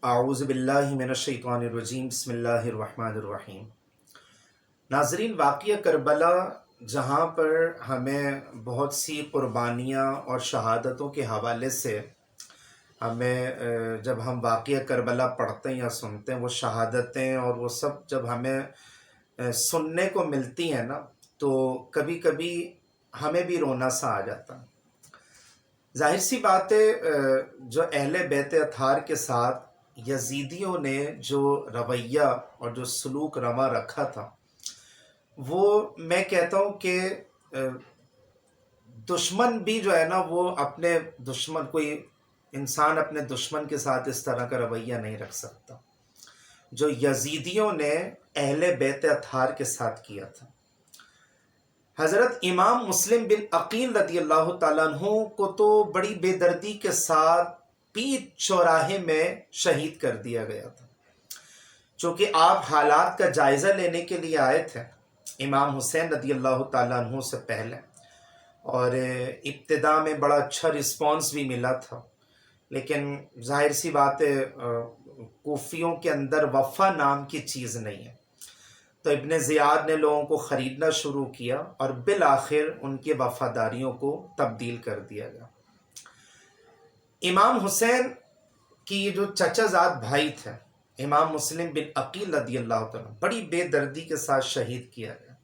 اعوذ باللہ من الشیطان الرجیم بسم اللہ الرحمن الرحیم۔ ناظرین، واقعہ کربلا جہاں پر ہمیں بہت سی قربانیاں اور شہادتوں کے حوالے سے ہمیں جب ہم واقعہ کربلا پڑھتے ہیں یا سنتے ہیں، وہ شہادتیں اور وہ سب جب ہمیں سننے کو ملتی ہیں نا، تو کبھی کبھی ہمیں بھی رونا سا آ جاتا ہے۔ ظاہر سی بات ہے، جو اہل بیت اطہار کے ساتھ یزیدیوں نے جو رویہ اور جو سلوک روا رکھا تھا، وہ میں کہتا ہوں کہ دشمن بھی جو ہے نا، وہ اپنے دشمن، کوئی انسان اپنے دشمن کے ساتھ اس طرح کا رویہ نہیں رکھ سکتا جو یزیدیوں نے اہل بیت اطہار کے ساتھ کیا تھا۔ حضرت امام مسلم بن عقیل رضی اللہ تعالیٰ عنہ کو تو بڑی بے دردی کے ساتھ پیٹ چوراہے میں شہید کر دیا گیا تھا، چونکہ آپ حالات کا جائزہ لینے کے لیے آئے تھے امام حسین رضی اللہ تعالیٰ عنہ سے پہلے، اور ابتدا میں بڑا اچھا رسپانس بھی ملا تھا، لیکن ظاہر سی بات ہے، کوفیوں کے اندر وفا نام کی چیز نہیں ہے، تو ابن زیاد نے لوگوں کو خریدنا شروع کیا اور بالآخر ان کی وفاداریوں کو تبدیل کر دیا گیا۔ امام حسین کی جو چچا زاد بھائی تھے امام مسلم بن عقیل رضی اللہ تعالیٰ، بڑی بے دردی کے ساتھ شہید کیا گیا۔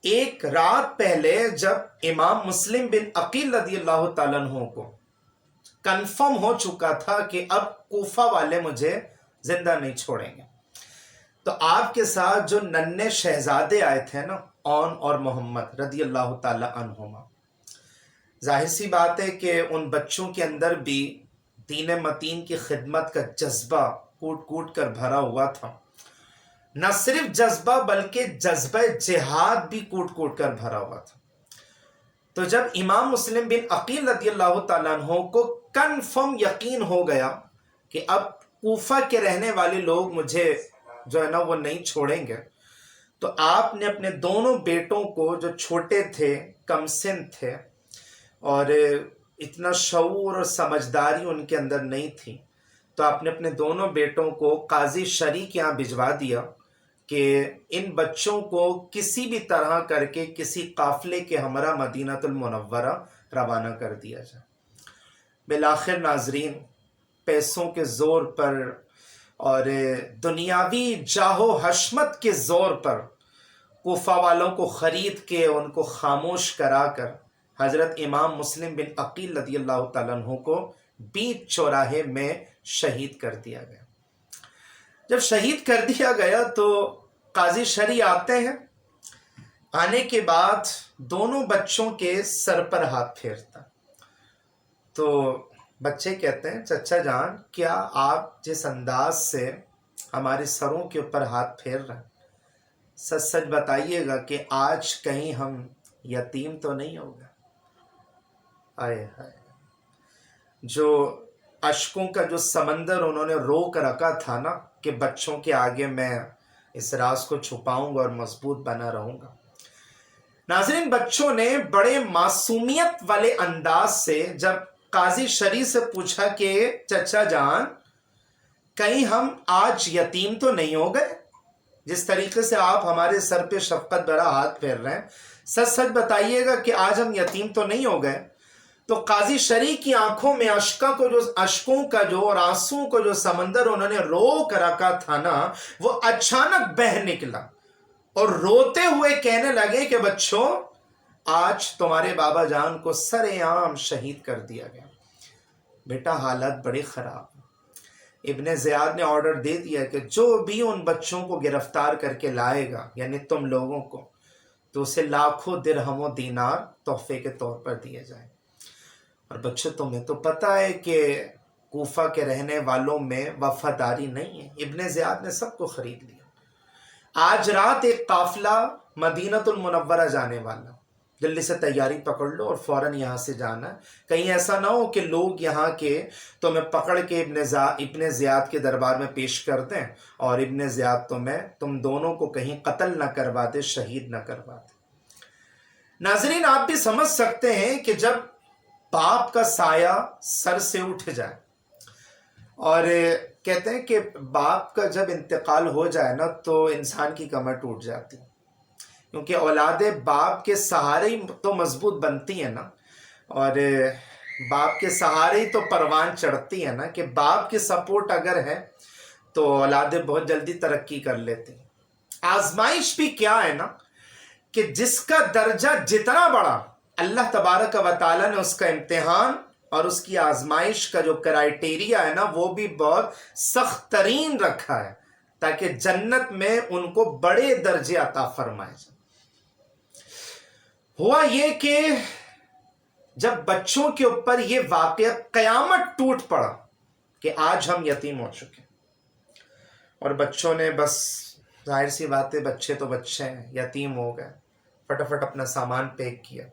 ایک رات پہلے جب امام مسلم بن عقیل رضی اللہ تعالیٰ عنہ کو کنفرم ہو چکا تھا کہ اب کوفہ والے مجھے زندہ نہیں چھوڑیں گے، تو آپ کے ساتھ جو ننھے شہزادے آئے تھے نا، اون اور محمد رضی اللہ تعالیٰ عنہما، ظاہر سی بات ہے کہ ان بچوں کے اندر بھی دین متین کی خدمت کا جذبہ کوٹ کوٹ کر بھرا ہوا تھا۔ نہ صرف جذبہ بلکہ جذبہ جہاد بھی کوٹ کوٹ کر بھرا ہوا تھا۔ تو جب امام مسلم بن عقیل رضی اللہ تعالیٰ عنہ کو کنفرم یقین ہو گیا کہ اب کوفہ کے رہنے والے لوگ مجھے جو ہے نا وہ نہیں چھوڑیں گے، تو آپ نے اپنے دونوں بیٹوں کو، جو چھوٹے تھے، کم سن تھے اور اتنا شعور اور سمجھداری ان کے اندر نہیں تھی، تو آپ نے اپنے دونوں بیٹوں کو قاضی شرعی کے یہاں بھجوا دیا کہ ان بچوں کو کسی بھی طرح کر کے کسی قافلے کے ہمراہ مدینہ المنورہ روانہ کر دیا جائے۔ بالآخر ناظرین، پیسوں کے زور پر اور دنیاوی جاہ و حشمت کے زور پر کوفہ والوں کو خرید کے ان کو خاموش کرا کر حضرت امام مسلم بن عقیل رضی اللہ تعالیٰ عنہ کو بیچ چوراہے میں شہید کر دیا گیا۔ جب شہید کر دیا گیا تو قاضی شرعی آتے ہیں، آنے کے بعد دونوں بچوں کے سر پر ہاتھ پھیرتا، تو بچے کہتے ہیں، چچا جان، کیا آپ جس انداز سے ہمارے سروں کے اوپر ہاتھ پھیر رہے ہیں، سچ سچ بتائیے گا کہ آج کہیں ہم یتیم تو نہیں ہو گئے؟ آئے ہائے، جو اشکوں کا جو سمندر انہوں نے روک رکھا تھا نا کہ بچوں کے آگے میں اس راز کو چھپاؤں گا اور مضبوط بنا رہوں گا۔ ناظرین، بچوں نے بڑے معصومیت والے انداز سے جب قاضی شرعی سے پوچھا کہ چچا جان، کہیں ہم آج یتیم تو نہیں ہو گئے؟ جس طریقے سے آپ ہمارے سر پہ شفقت بھرا ہاتھ پھیر رہے ہیں، سچ سچ بتائیے گا کہ آج ہم یتیم تو نہیں ہو گئے؟ تو قاضی شرعی کی آنکھوں میں اشکوں کا جو اور آنسوں کو جو سمندر انہوں نے روک رکھا تھا نا، وہ اچانک بہہ نکلا اور روتے ہوئے کہنے لگے کہ بچوں، آج تمہارے بابا جان کو سر عام شہید کر دیا گیا۔ بیٹا، حالت بڑی خراب۔ ابن زیاد نے آرڈر دے دیا کہ جو بھی ان بچوں کو گرفتار کر کے لائے گا، یعنی تم لوگوں کو، تو اسے لاکھوں درہم و دینار تحفے کے طور پر دیے جائیں۔ اور بچوں، تمہیں تو پتہ ہے کہ کوفہ کے رہنے والوں میں وفاداری نہیں ہے۔ ابن زیاد نے سب کو خرید لیا۔ آج رات ایک قافلہ مدینہ المنورہ جانے والا، جلدی سے تیاری پکڑ لو اور فوراً یہاں سے جانا ہے، کہیں ایسا نہ ہو کہ لوگ یہاں کے تمہیں پکڑ کے ابن زیاد کے دربار میں پیش کر دیں اور ابن زیاد تم دونوں کو کہیں قتل نہ کروا دے، شہید نہ کروا دے۔ ناظرین، آپ بھی سمجھ سکتے ہیں کہ جب باپ کا سایہ سر سے اٹھ جائے اور کہتے ہیں کہ باپ کا جب انتقال ہو جائے نا تو انسان کی کمر ٹوٹ جاتی ہے، کیونکہ اولاد باپ کے سہارے ہی تو مضبوط بنتی ہے نا، اور باپ کے سہارے ہی تو پروان چڑھتی ہے نا، کہ باپ کی سپورٹ اگر ہے تو اولادیں بہت جلدی ترقی کر لیتی ہیں۔ آزمائش بھی کیا ہے نا، کہ جس کا درجہ جتنا بڑا، اللہ تبارک و تعالیٰ نے اس کا امتحان اور اس کی آزمائش کا جو کرائٹیریا ہے نا وہ بھی بہت سخت ترین رکھا ہے، تاکہ جنت میں ان کو بڑے درجے عطا فرمائے جائے۔ ہوا یہ کہ جب بچوں کے اوپر یہ واقعہ قیامت ٹوٹ پڑا کہ آج ہم یتیم ہو چکے، اور بچوں نے بس ظاہر سی بات ہے، بچے تو بچے ہیں، یتیم ہو گئے، فٹافٹ اپنا سامان پیک کیا۔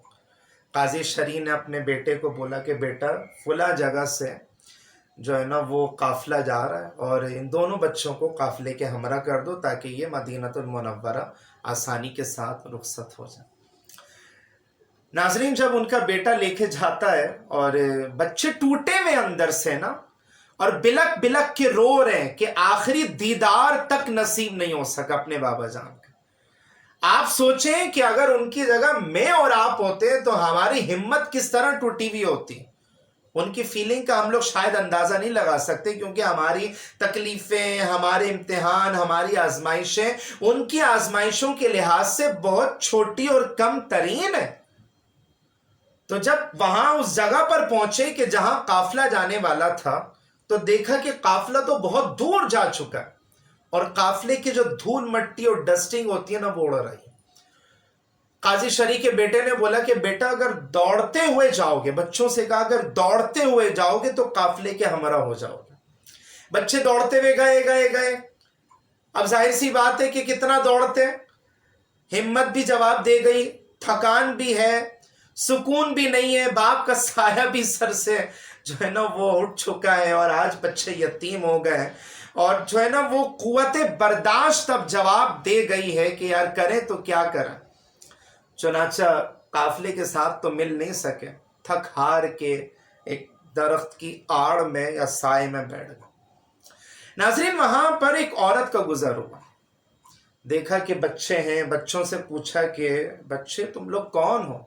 قاضی شرعی نے اپنے بیٹے کو بولا کہ بیٹا فلاں جگہ سے جو ہے نا وہ قافلہ جا رہا ہے، اور ان دونوں بچوں کو قافلے کے ہمراہ کر دو تاکہ یہ مدینہ المنورہ آسانی کے ساتھ رخصت ہو جائے۔ ناظرین، جب ان کا بیٹا لے کے جاتا ہے اور بچے ٹوٹے ہوئے اندر سے نا، اور بلک بلک کے رو رہے ہیں کہ آخری دیدار تک نصیب نہیں ہو سکا اپنے بابا جان کا۔ آپ سوچیں کہ اگر ان کی جگہ میں اور آپ ہوتے تو ہماری ہمت کس طرح ٹوٹی ہوئی ہوتی۔ ان کی فیلنگ کا ہم لوگ شاید اندازہ نہیں لگا سکتے، کیونکہ ہماری تکلیفیں، ہمارے امتحان، ہماری آزمائشیں ان کی آزمائشوں کے لحاظ سے بہت چھوٹی اور کم ترین ہے۔ تو جب وہاں اس جگہ پر پہنچے کہ جہاں قافلہ جانے والا تھا، تو دیکھا کہ قافلہ تو بہت دور جا چکا ہے، اور قافلے کی جو دھول مٹی اور ڈسٹنگ ہوتی ہے نا وہ اڑ رہی ہے۔ قاضی شرعی کے بیٹے نے بولا کہ بیٹا اگر دوڑتے ہوئے جاؤ گے، بچوں سے کہا اگر دوڑتے ہوئے جاؤ گے تو قافلے کے ہمراہ ہو جاؤ گے۔ بچے دوڑتے ہوئے گئے۔ اب ظاہر سی بات ہے کہ کتنا دوڑتے، ہمت بھی جواب دے گئی، تھکان بھی ہے، سکون بھی نہیں ہے، باپ کا سایہ بھی سر سے جو ہے نا وہ اٹھ چکا ہے، اور آج بچے یتیم ہو گئے ہیں، اور جو ہے نا وہ قوت برداشت اب جواب دے گئی ہے کہ یار کریں تو کیا کریں۔ چنانچہ قافلے کے ساتھ تو مل نہیں سکے، تھک ہار کے ایک درخت کی آڑ میں یا سائے میں بیٹھ گئے۔ ناظرین، وہاں پر ایک عورت کا گزر ہوا، دیکھا کہ بچے ہیں، بچوں سے پوچھا کہ بچے تم لوگ کون ہو؟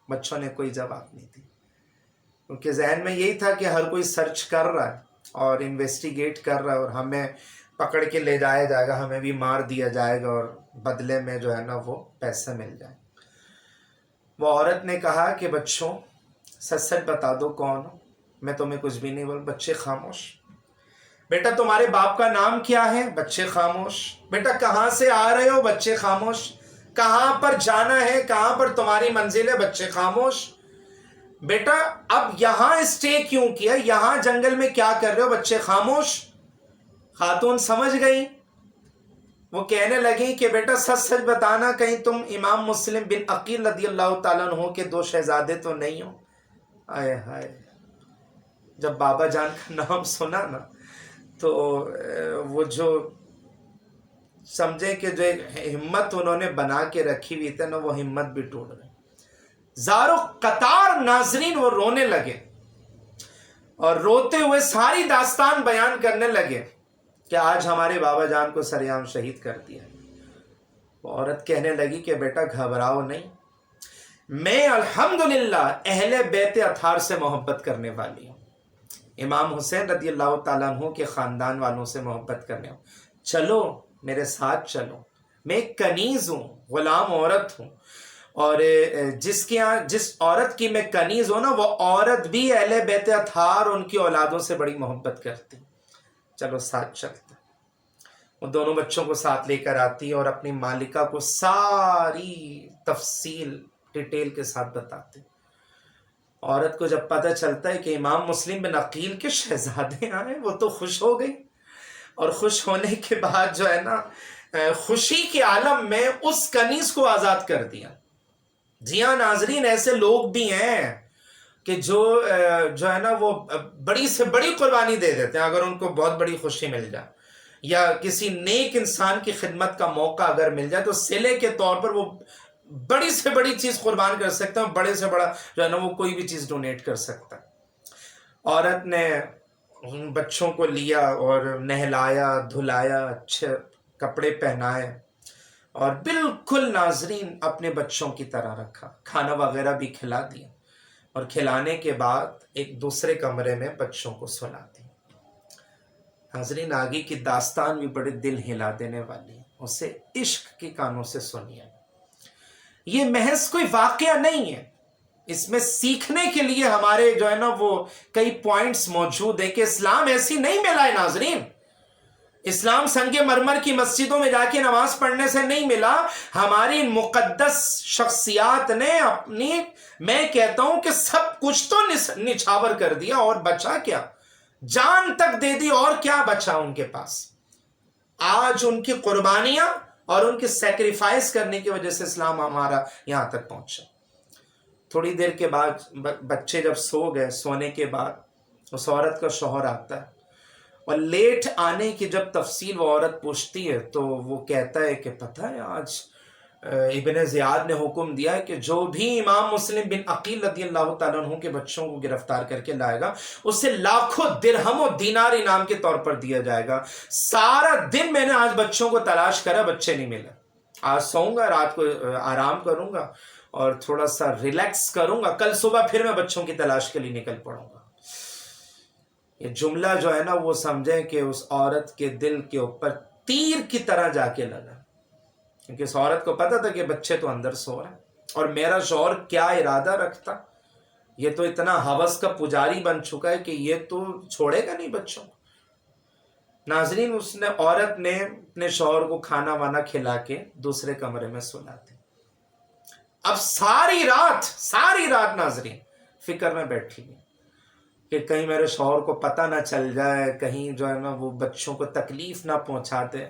بچوں نے کوئی جواب نہیں دی، کیونکہ ذہن میں یہی تھا کہ ہر کوئی سرچ کر رہا ہے اور انویسٹیگیٹ کر رہا ہے، اور ہمیں پکڑ کے لے جایا جائے گا، ہمیں بھی مار دیا جائے گا، اور بدلے میں جو ہے نا وہ پیسے مل جائے۔ وہ عورت نے کہا کہ بچوں سچ سچ بتا دو کون ہو، میں تمہیں کچھ بھی نہیں بول۔ بچے خاموش۔ بیٹا تمہارے باپ کا نام کیا ہے؟ بچے خاموش۔ بیٹا کہاں سے آ رہے ہو؟ بچے خاموش۔ کہاں پر جانا ہے؟ کہاں پر تمہاری منزل ہے؟ بچے خاموش۔ بیٹا اب یہاں اسٹے کیوں کیا؟ یہاں جنگل میں کیا کر رہے ہو؟ بچے خاموش۔ خاتون سمجھ گئی، وہ کہنے لگی کہ بیٹا سچ سچ بتانا، کہیں تم امام مسلم بن عقیل رضی اللہ تعالیٰ عنہ کے دو شہزادے تو نہیں ہو؟ آئے ہائے، جب بابا جان کا نام سنا نا تو وہ جو سمجھے کہ جو ہمت انہوں نے بنا کے رکھی ہوئی تھی نا وہ ہمت بھی ٹوٹ گئی۔ زارو قطار ناظرین وہ رونے لگے، اور روتے ہوئے ساری داستان بیان کرنے لگے کہ آج ہمارے بابا جان کو سریعام شہید کر دیا۔ وہ عورت کہنے لگی کہ بیٹا گھبراؤ نہیں، میں الحمدللہ اہل بیت اطہار سے محبت کرنے والی ہوں، امام حسین رضی اللہ تعالیٰ عنہ کے خاندان والوں سے محبت کرنے ہوں، چلو میرے ساتھ چلو۔ میں ایک کنیز ہوں، غلام عورت ہوں، اور جس عورت کی میں کنیز ہوں نا وہ عورت بھی اہل بیت اطہار ان کی اولادوں سے بڑی محبت کرتی، چلو ساتھ چلتے۔ وہ دونوں بچوں کو ساتھ لے کر آتی اور اپنی مالکہ کو ساری تفصیل ڈیٹیل کے ساتھ بتاتے۔ عورت کو جب پتہ چلتا ہے کہ امام مسلم بن عقیل کے شہزادے آئے، وہ تو خوش ہو گئی، اور خوش ہونے کے بعد جو ہے نا خوشی کے عالم میں اس کنیز کو آزاد کر دیا۔ جی ہاں ناظرین، ایسے لوگ بھی ہیں کہ جو ہے نا وہ بڑی سے بڑی قربانی دے دیتے ہیں اگر ان کو بہت بڑی خوشی مل جائے، یا کسی نیک انسان کی خدمت کا موقع اگر مل جائے تو صلے کے طور پر وہ بڑی سے بڑی چیز قربان کر سکتے ہیں، بڑے سے بڑا جو ہے نا وہ کوئی بھی چیز ڈونیٹ کر سکتا ہے۔ عورت نے ان بچوں کو لیا اور نہلایا دھلایا، اچھے کپڑے پہنائے، اور بالکل ناظرین اپنے بچوں کی طرح رکھا، کھانا وغیرہ بھی کھلا دیا، اور کھلانے کے بعد ایک دوسرے کمرے میں بچوں کو سلا دی۔ ناظرین آگے کی داستان بھی بڑے دل ہلا دینے والی ہے، اسے عشق کے کانوں سے سنیے۔ یہ محض کوئی واقعہ نہیں ہے، اس میں سیکھنے کے لیے ہمارے جو ہے نا وہ کئی پوائنٹس موجود ہیں کہ اسلام ایسی نہیں ملا ہے ناظرین۔ اسلام سنگ مرمر کی مسجدوں میں جا کے نماز پڑھنے سے نہیں ملا، ہماری مقدس شخصیات نے اپنی، میں کہتا ہوں کہ سب کچھ تو نچھاور کر دیا، اور بچا کیا؟ جان تک دے دی، اور کیا بچا ان کے پاس؟ آج ان کی قربانیاں اور ان کی سیکریفائس کرنے کی وجہ سے اسلام ہمارا یہاں تک پہنچا۔ تھوڑی دیر کے بعد بچے جب سو گئے، سونے کے بعد اس عورت کا شوہر آتا ہے، اور لیٹ آنے کی جب تفصیل وہ عورت پوچھتی ہے تو وہ کہتا ہے کہ پتہ ہے آج ابن زیاد نے حکم دیا ہے کہ جو بھی امام مسلم بن عقیل رضی اللہ تعالیٰ عنہ کے بچوں کو گرفتار کر کے لائے گا اسے لاکھوں درہم و دینار انعام کے طور پر دیا جائے گا۔ سارا دن میں نے آج بچوں کو تلاش کرا، بچے نہیں ملے، آج سوؤں گا، رات کو آرام کروں گا اور تھوڑا سا ریلیکس کروں گا، کل صبح پھر میں بچوں کی تلاش کے لیے نکل پڑوں گا۔ یہ جملہ جو ہے نا وہ سمجھیں کہ اس عورت کے دل کے اوپر تیر کی طرح جا کے لگا، کیونکہ اس عورت کو پتا تھا کہ بچے تو اندر سو رہے ہیں، اور میرا شوہر کیا ارادہ رکھتا، یہ تو اتنا ہوس کا پجاری بن چکا ہے کہ یہ تو چھوڑے گا نہیں بچوں کو۔ ناظرین عورت نے اپنے شوہر کو کھانا وانا کھلا کے دوسرے کمرے میں سلا دی۔ اب ساری رات ناظرین فکر میں بیٹھی ہوئی کہ کہیں میرے شوہر کو پتہ نہ چل جائے، کہیں جو ہے نا وہ بچوں کو تکلیف نہ پہنچاتے،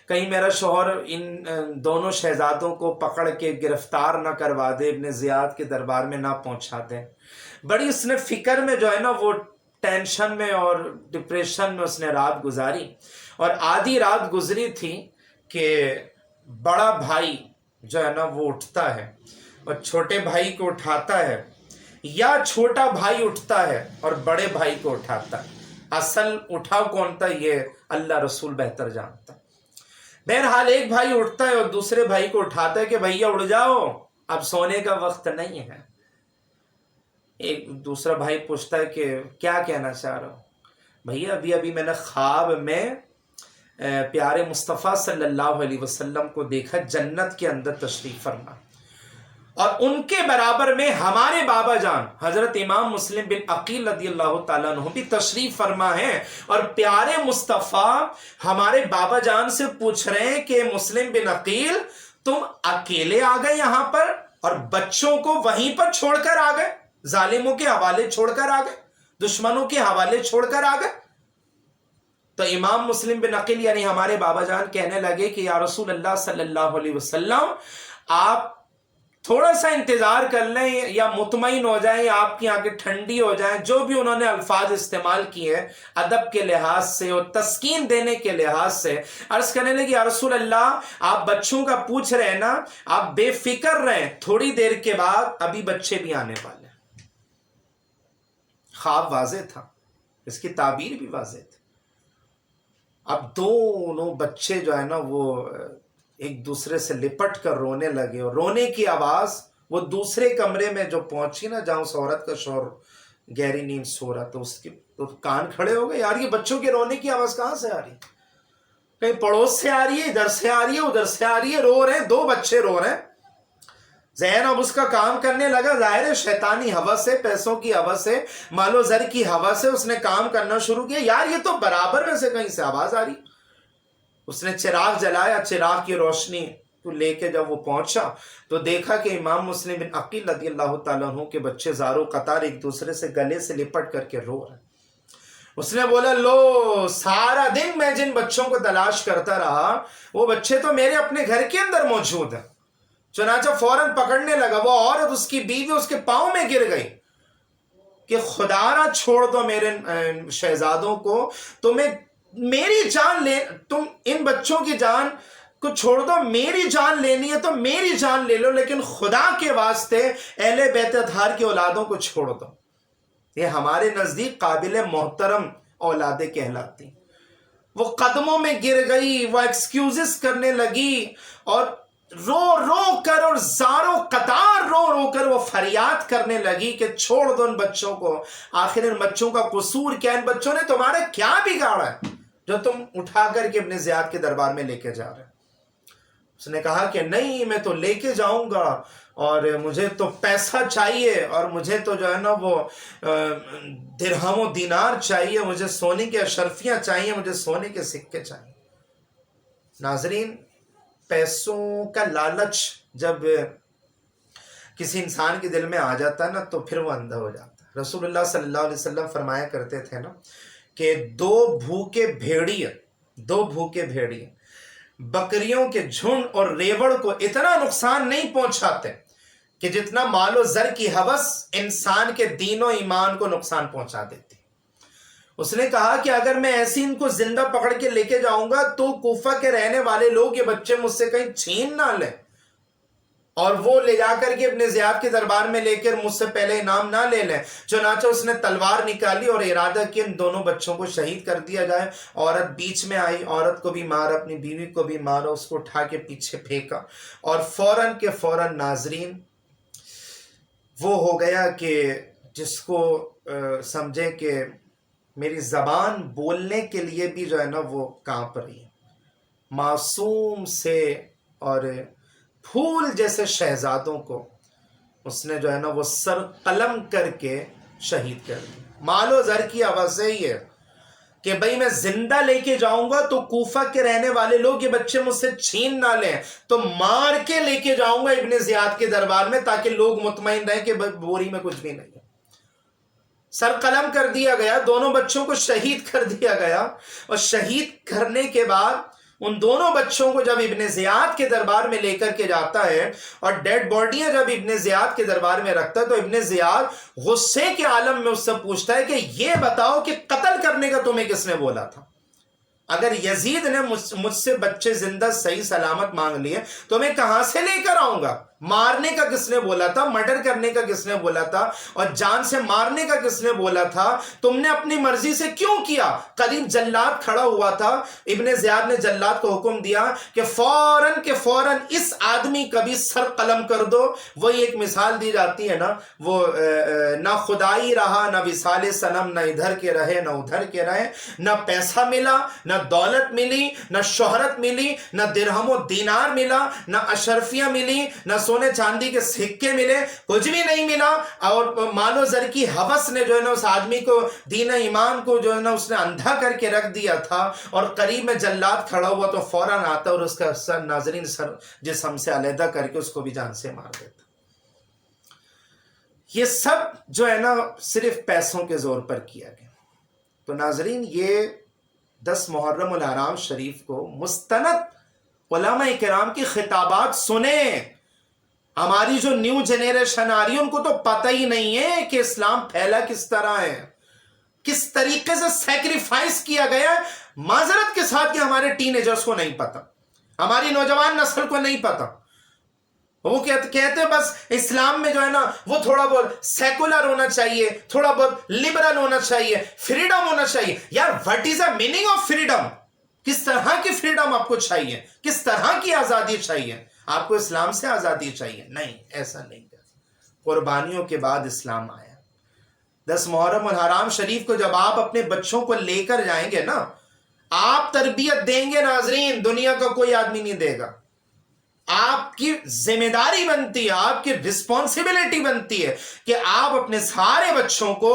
کہیں میرا شوہر ان دونوں شہزادوں کو پکڑ کے گرفتار نہ کروا دے، ابن زیاد کے دربار میں نہ پہنچا دے۔ بڑی اس نے فکر میں جو ہے نا وہ ٹینشن میں اور ڈپریشن میں اس نے رات گزاری، اور آدھی رات گزری تھی کہ بڑا بھائی جو ہے نا وہ اٹھتا ہے اور چھوٹے بھائی کو اٹھاتا ہے، یا چھوٹا بھائی اٹھتا ہے اور بڑے بھائی کو اٹھاتا ہے۔ اصل اٹھا کون تھا یہ اللہ رسول بہتر جانتا ہے۔ بہرحال ایک بھائی اٹھتا ہے اور دوسرے بھائی کو اٹھاتا ہے کہ بھیا اٹھ جاؤ، اب سونے کا وقت نہیں ہے۔ ایک دوسرا بھائی پوچھتا ہے کہ کیا کہنا چاہ رہا ہو؟ بھیا ابھی میں نے خواب میں پیارے مصطفیٰ صلی اللہ علیہ وسلم کو دیکھا، جنت کے اندر تشریف فرما، اور ان کے برابر میں ہمارے بابا جان حضرت امام مسلم بن عقیل رضی اللہ تعالیٰ عنہ بھی تشریف فرما ہیں، اور پیارے مصطفیٰ ہمارے بابا جان سے پوچھ رہے ہیں کہ مسلم بن عقیل تم اکیلے آ گئے یہاں پر، اور بچوں کو وہیں پر چھوڑ کر آ گئے، ظالموں کے حوالے چھوڑ کر آ گئے، دشمنوں کے حوالے چھوڑ کر آ گئے۔ تو امام مسلم بن عقیل یعنی ہمارے بابا جان کہنے لگے کہ یا رسول اللہ صلی اللہ علیہ وسلم آپ تھوڑا سا انتظار کر لیں یا مطمئن ہو جائیں، یا آپ کی آنکھیں ٹھنڈی ہو جائیں، جو بھی انہوں نے الفاظ استعمال کیے ہیں ادب کے لحاظ سے اور تسکین دینے کے لحاظ سے۔ عرض کرنے لگے یا رسول اللہ آپ بچوں کا پوچھ رہے ہیں نا، آپ بے فکر رہیں، تھوڑی دیر کے بعد ابھی بچے بھی آنے والے ہیں۔ خواب واضح تھا، اس کی تعبیر بھی واضح تھی۔ اب دونوں بچے جو ہے نا وہ ایک دوسرے سے لپٹ کر رونے لگے، اور رونے کی آواز وہ دوسرے کمرے میں جو پہنچی نا جہاں اس عورت کا شوہر گہری نیند سو رہا، تو اس کے تو کان کھڑے ہو گئے، یار یہ بچوں کے رونے کی آواز کہاں سے آ رہی ہے؟ کہیں پڑوس سے آ رہی ہے، ادھر سے آ رہی ہے، ادھر سے آ رہی ہے، رو رہے ہیں، دو بچے رو رہے ہیں۔ ذہن اب اس کا کام کرنے لگا، ظاہر ہے شیطانی ہوس سے، پیسوں کی ہوس سے، مال و زر کی ہوس سے اس نے کام کرنا شروع کیا، یار یہ تو برابر میں سے کہیں سے آواز آ رہی۔ اس نے چراغ جلایا، چراغ کی روشنی کو لے کے جب وہ پہنچا تو دیکھا کہ امام مسلم بن عقیل رضی اللہ تعالیٰ عنہ کے بچے زارو قطار ایک دوسرے سے گلے سے لپٹ کر کے رو رہے۔ اس نے بولا لو سارا دن میں جن بچوں کو تلاش کرتا رہا وہ بچے تو میرے اپنے گھر کے اندر موجود ہیں۔ چنانچہ فوراً پکڑنے لگا، وہ عورت اس کی بیوی اس کے پاؤں میں گر گئی کہ خدا نہ چھوڑ دو میرے شہزادوں کو، تمہیں میری جان لے، تم ان بچوں کی جان کو چھوڑ دو، میری جان لینی ہے تو میری جان لے لو، لیکن خدا کے واسطے اہل بیت اطہار کی اولادوں کو چھوڑ دو۔ یہ ہمارے نزدیک قابل محترم اولادیں کہلاتی. وہ قدموں میں گر گئی، وہ ایکسکیوزز کرنے لگی اور رو رو کر اور زاروں قطار رو رو کر وہ فریاد کرنے لگی کہ چھوڑ دو ان بچوں کو. آخر ان بچوں کا قصور کیا؟ ان بچوں نے تمہارا کیا بگاڑا ہے جو تم اٹھا کر کے ابن زیاد کے دربار میں لے کے جا رہے؟ اس نے کہا کہ نہیں، میں تو لے کے جاؤں گا اور مجھے تو پیسہ چاہیے اور مجھے تو جو ہے نا وہ درہم و دینار چاہیے، مجھے سونے کی اشرفیاں چاہیے، مجھے سونے کے سکے چاہیے. ناظرین، پیسوں کا لالچ جب کسی انسان کے دل میں آ جاتا ہے نا تو پھر وہ اندھا ہو جاتا ہے. رسول اللہ صلی اللہ علیہ وسلم فرمایا کرتے تھے نا کہ دو بھوکے بھیڑیے بکریوں کے جھنڈ اور ریوڑ کو اتنا نقصان نہیں پہنچاتے کہ جتنا مال و زر کی ہوس انسان کے دین و ایمان کو نقصان پہنچا دیتی. اس نے کہا کہ اگر میں ایسی ان کو زندہ پکڑ کے لے کے جاؤں گا تو کوفہ کے رہنے والے لوگ یہ بچے مجھ سے کہیں چھین نہ لیں اور وہ لے جا کر کے ابن زیاد کے دربار میں لے کر مجھ سے پہلے انعام نہ لے لیں. چنانچہ اس نے تلوار نکالی اور ارادہ کیا ان دونوں بچوں کو شہید کر دیا جائے. عورت بیچ میں آئی، عورت کو بھی مارا، اپنی بیوی کو بھی مارا، اس کو اٹھا کے پیچھے پھینکا اور فوراً کے فوراً ناظرین وہ ہو گیا کہ جس کو سمجھے کہ میری زبان بولنے کے لیے بھی جو ہے نا وہ کانپ رہی ہے. معصوم سے اور پھول جیسے شہزادوں کو اس نے جو ہے نا وہ سر قلم کر کے شہید کر دیا. مال و زر کی آواز ہی ہے کہ بھئی میں زندہ لے کے جاؤں گا تو کوفہ کے رہنے والے لوگ یہ بچے مجھ سے چھین نہ لیں، تو مار کے لے کے جاؤں گا ابن زیاد کے دربار میں تاکہ لوگ مطمئن رہیں کہ بوری میں کچھ بھی نہیں ہے. سر قلم کر دیا گیا، دونوں بچوں کو شہید کر دیا گیا اور شہید کرنے کے بعد ان دونوں بچوں کو جب ابن زیاد کے دربار میں لے کر کے جاتا ہے اور ڈیڈ باڈیاں جب ابن زیاد کے دربار میں رکھتا ہے تو ابن زیاد غصے کے عالم میں اس سے پوچھتا ہے کہ یہ بتاؤ کہ قتل کرنے کا تمہیں کس نے بولا تھا؟ اگر یزید نے مجھ سے بچے زندہ صحیح سلامت مانگ لیے تو میں کہاں سے لے کر آؤں گا؟ مارنے کا کس نے بولا تھا؟ مرڈر کرنے کا کس نے بولا تھا؟ اور جان سے مارنے کا کس نے بولا تھا؟ تم نے اپنی مرضی سے کیوں کیا؟ قریب جلاد کھڑا ہوا تھا، ابن زیاد نے جلاد کو حکم دیا کہ فوراً کے فوراً اس آدمی کا بھی سر قلم کر دو. وہی ایک مثال دی جاتی ہے نا، وہ نہ خدائی رہا، نہ وصال صنم، نہ ادھر کے رہے نہ ادھر کے رہے، نہ پیسہ ملا، نہ دولت ملی، نہ شہرت ملی، نہ درہم و دینار ملا، نہ اشرفیاں ملی، نہ سونے چاندی کے سکے ملے، کچھ بھی نہیں ملا. اور مال و زر کی ہوس نے جو ہے نا اس آدمی کو دین ایمان کو جو ہے نا اس نے اندھا کر کے رکھ دیا تھا. اور قریب میں جلاد کھڑا ہوا تو فوراً آتا اور اس کا سر ناظرین سر جسم سے علیحدہ کر کے اس کو بھی جان سے مار دیتا. یہ سب جو ہے نا صرف پیسوں کے زور پر کیا گیا. تو ناظرین یہ 10 محرم الحرام شریف کو مستند علماء کرام کی خطابات سنیں. ہماری جو نیو جنریشن آ رہی ہے ان کو تو پتہ ہی نہیں ہے کہ اسلام پھیلا کس طرح ہے، کس طریقے سے سیکریفائس کیا گیا ہے. معذرت کے ساتھ کہ ہمارے ٹین ایجرز کو نہیں پتہ، ہماری نوجوان نسل کو نہیں پتہ. وہ کہتے بس اسلام میں جو ہے نا وہ تھوڑا بہت سیکولر ہونا چاہیے، تھوڑا بہت لبرل ہونا چاہیے، فریڈم ہونا چاہیے. یار what is the meaning of freedom? کس طرح کی فریڈم آپ کو چاہیے؟ کس طرح کی آزادی چاہیے؟ آپ کو اسلام سے آزادی چاہیے؟ نہیں، ایسا نہیں. قربانیوں کے بعد اسلام آیا. 10 محرم الحرام شریف کو جب آپ اپنے بچوں کو لے کر جائیں گے نا، آپ تربیت دیں گے ناظرین، دنیا کا کوئی آدمی نہیں دے گا. آپ کی ذمہ داری بنتی ہے، آپ کی رسپانسبلٹی بنتی ہے کہ آپ اپنے سارے بچوں کو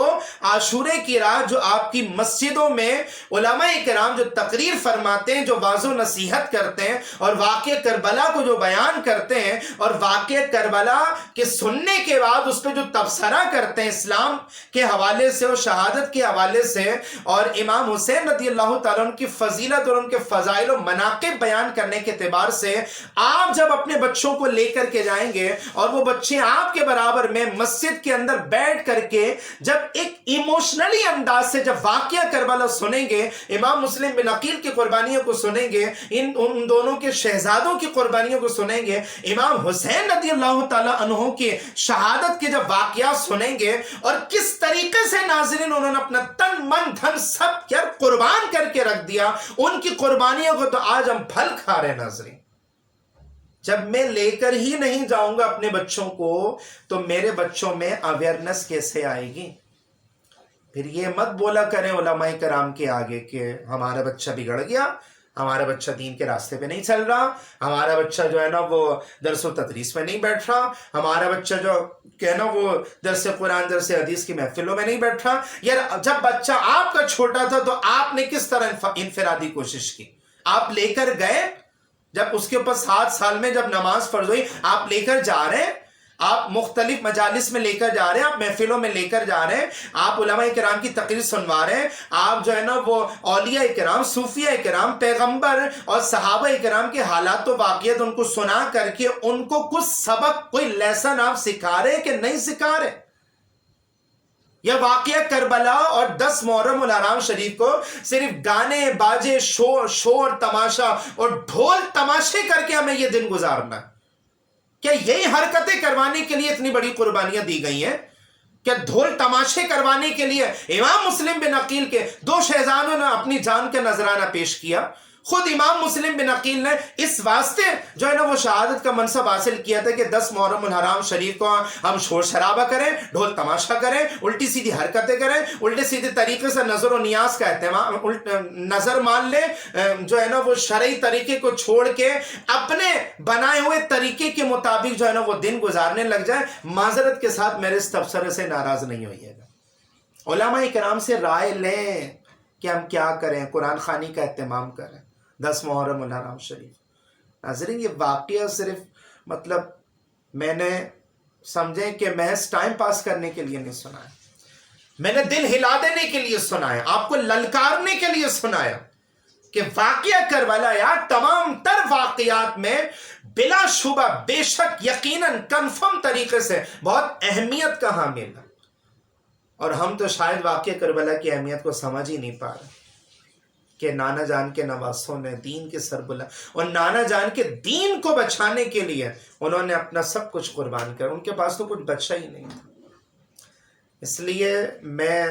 عاشورے کی رات جو آپ کی مسجدوں میں علماء کرام جو تقریر فرماتے ہیں، جو واعظ و نصیحت کرتے ہیں اور واقعہ کربلا کو جو بیان کرتے ہیں اور واقعہ کربلا کے سننے کے بعد اس پہ جو تبصرہ کرتے ہیں اسلام کے حوالے سے اور شہادت کے حوالے سے، اور امام حسین رضی اللہ تعالیٰ عنہ کی فضیلت اور ان کے فضائل و مناقب بیان کرنے کے اعتبار سے، آپ جب جب اپنے بچوں کو لے کر کے جائیں گے اور وہ بچے آپ کے برابر میں مسجد کے اندر بیٹھ کر کے جب ایک ایموشنلی انداز سے جب واقعہ کربلا سنیں گے، امام مسلم بن عقیل کی قربانیوں کو سنیں گے، ان دونوں کے شہزادوں کی قربانیوں کو سنیں گے، امام حسین رضی اللہ تعالی عنہ کی شہادت کے جب واقعات سنیں گے، اور کس طریقے سے ناظرین انہوں نے اپنا تن من دھن سب کیا قربان کر کے رکھ دیا، ان کی قربانیوں کو تو آج ہم پھل کھا رہے ہیں ناظرین۔ جب میں لے کر ہی نہیں جاؤں گا اپنے بچوں کو تو میرے بچوں میں اویئرنس کیسے آئے گی؟ پھر یہ مت بولا کریں علماء کرام کے آگے کہ ہمارا بچہ بگڑ گیا، ہمارا بچہ دین کے راستے پہ نہیں چل رہا، ہمارا بچہ جو ہے نا وہ درس و تدریس میں نہیں بیٹھ رہا، ہمارا بچہ جو کہ نا وہ درس قرآن درس حدیث کی محفلوں میں نہیں بیٹھ رہا۔ یار جب بچہ آپ کا چھوٹا تھا تو آپ نے کس طرح انفرادی کوشش کی؟ آپ لے کر گئے، جب اس کے اوپر 7 سال میں جب نماز فرض ہوئی آپ لے کر جا رہے ہیں، آپ مختلف مجالس میں لے کر جا رہے ہیں، آپ محفلوں میں لے کر جا رہے ہیں، آپ علماء کرام کی تقریر سنوا رہے ہیں، آپ جو ہے نا وہ اولیاء کرام، صوفیاء کرام، پیغمبر اور صحابہ کرام کے حالات و واقعات ان کو سنا کر کے ان کو کچھ سبق، کوئی لیسن آپ سکھا رہے ہیں کہ نہیں سکھا رہے؟ یہ واقعہ کربلا اور 10 محرم الحرام شریف کو صرف گانے باجے شور تماشا اور ڈھول تماشے کر کے ہمیں یہ دن گزارنا ہے؟ کیا یہی حرکتیں کروانے کے لیے اتنی بڑی قربانیاں دی گئی ہیں؟ کیا ڈھول تماشے کروانے کے لیے امام مسلم بن عقیل کے 2 شہزادوں نے اپنی جان کا نذرانہ پیش کیا؟ خود امام مسلم بن عقیل نے اس واسطے جو ہے نا وہ شہادت کا منصب حاصل کیا تھا کہ 10 محرم الحرام شریف کو ہم شور شرابہ کریں، ڈھول تماشا کریں، الٹی سیدھی حرکتیں کریں، الٹے سیدھے طریقے سے نظر و نیاز کا اہتمام، نظر مان لیں، جو ہے نا وہ شرعی طریقے کو چھوڑ کے اپنے بنائے ہوئے طریقے کے مطابق جو ہے نا وہ دن گزارنے لگ جائیں۔ معذرت کے ساتھ میرے اس تبصرے سے ناراض نہیں ہوئیے گا، علماء کرام سے رائے لیں کہ ہم کیا کریں، قرآن خوانی کا اہتمام کریں 10 محرم الحرام شریف۔ ناظرین یہ واقعہ صرف مطلب میں نے سمجھیں کہ محض ٹائم پاس کرنے کے لیے نہیں سنایا، میں نے دل ہلا دینے کے لیے سنایا، آپ کو للکارنے کے لیے سنایا کہ واقعہ کربلا یار تمام تر واقعات میں بلا شبہ بے شک یقیناً کنفرم طریقے سے بہت اہمیت کا حامل ہے، اور ہم تو شاید واقعہ کربلا کی اہمیت کو سمجھ ہی نہیں پا رہے کہ نانا جان کے نواسوں نے دین کے سر بلا، اور نانا جان کے دین کو بچانے کے لیے انہوں نے اپنا سب کچھ قربان کر، ان کے پاس تو کچھ بچا ہی نہیں تھا۔ اس لیے میں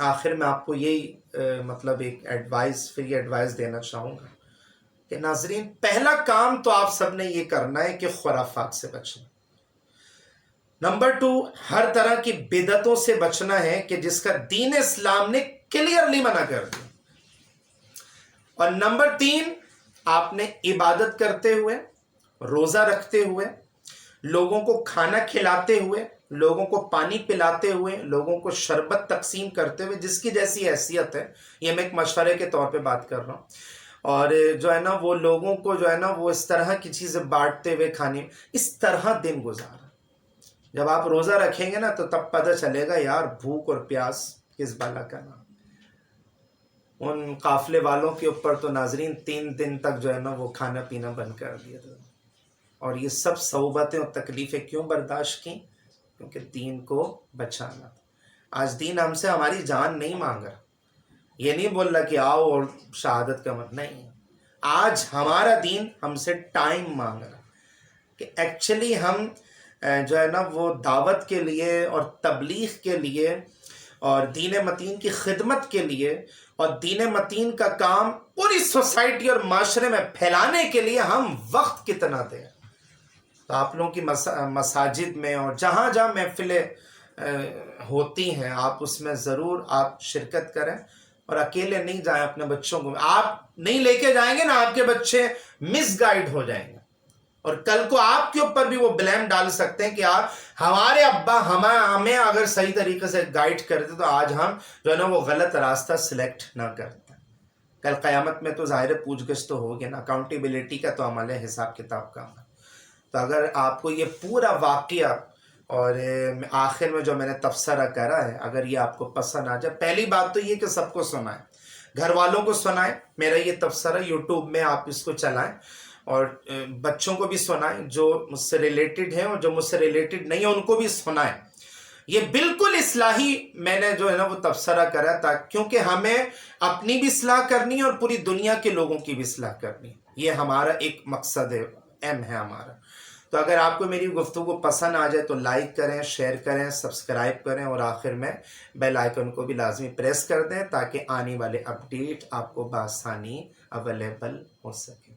آخر میں آپ کو یہی مطلب ایک ایڈوائز، فری ایڈوائز دینا چاہوں گا کہ ناظرین پہلا کام تو آپ سب نے یہ کرنا ہے کہ خرافات سے بچنا۔ نمبر 2 ہر طرح کی بدعتوں سے بچنا ہے کہ جس کا دین اسلام نے کلیئرلی منع کر دیا۔ اور نمبر 3 آپ نے عبادت کرتے ہوئے، روزہ رکھتے ہوئے، لوگوں کو کھانا کھلاتے ہوئے، لوگوں کو پانی پلاتے ہوئے، لوگوں کو شربت تقسیم کرتے ہوئے، جس کی جیسی حیثیت ہے، یہ میں ایک مشورے کے طور پہ بات کر رہا ہوں، اور جو ہے نا وہ لوگوں کو جو ہے نا وہ اس طرح کی چیزیں بانٹتے ہوئے کھانے، اس طرح دن گزارا۔ جب آپ روزہ رکھیں گے نا تو تب پتہ چلے گا یار بھوک اور پیاس کس بلا کا نام۔ ان قافلے والوں کے اوپر تو ناظرین 3 دن تک جو ہے نا وہ کھانا پینا بند کر دیا تھا، اور یہ سب صعوبتیں اور تکلیفیں کیوں برداشت کی؟ کیونکہ دین کو بچانا تھا۔ آج دین ہم سے ہماری جان نہیں مانگ رہا، یہ نہیں بول رہا کہ آؤ اور شہادت کا مت نہیں، آج ہمارا دین ہم سے ٹائم مانگ رہا کہ ایکچولی ہم جو ہے نا وہ دعوت کے لیے اور تبلیغ کے لیے اور دین متین کی خدمت کے لیے اور دین متین کا کام پوری سوسائٹی اور معاشرے میں پھیلانے کے لیے ہم وقت کتنا دیں۔ تو آپ لوگوں کی مساجد میں اور جہاں جہاں محفلیں ہوتی ہیں آپ اس میں ضرور آپ شرکت کریں، اور اکیلے نہیں جائیں، اپنے بچوں کو آپ نہیں لے کے جائیں گے نا آپ کے بچے مس گائیڈ ہو جائیں گے، اور کل کو آپ کے اوپر بھی وہ بلیم ڈال سکتے ہیں کہ آپ ہمارے ابا ہمیں اگر صحیح طریقے سے گائیڈ کرتے تو آج ہم جو ہے نا وہ غلط راستہ سلیکٹ نہ کرتے۔ کل قیامت میں تو ظاہر پوچھ گچھ تو ہوگی نا، اکاؤنٹیبلٹی کا تو عمل ہے، حساب کتاب کا عمل۔ تو اگر آپ کو یہ پورا واقعہ اور آخر میں جو میں نے تبصرہ کرا ہے اگر یہ آپ کو پسند آ جائے، پہلی بات تو یہ کہ سب کو سنائیں، گھر والوں کو سنائیں، میرا یہ تبصرہ یوٹیوب میں آپ اس کو چلائیں، اور بچوں کو بھی سنائیں جو مجھ سے ریلیٹڈ ہیں، اور جو مجھ سے ریلیٹڈ نہیں ہیں ان کو بھی سنائیں۔ یہ بالکل اصلاحی میں نے جو ہے نا وہ تبصرہ کرا تھا، کیونکہ ہمیں اپنی بھی اصلاح کرنی ہے اور پوری دنیا کے لوگوں کی بھی اصلاح کرنی ہے۔ یہ ہمارا ایک مقصد ہے، اہم ہے ہمارا۔ تو اگر آپ کو میری گفتگو پسند آ جائے تو لائک کریں، شیئر کریں، سبسکرائب کریں، اور آخر میں بیل آئیکن کو بھی لازمی پریس کر دیں تاکہ آنے والے اپڈیٹ آپ کو بآسانی اویلیبل ہو سکے۔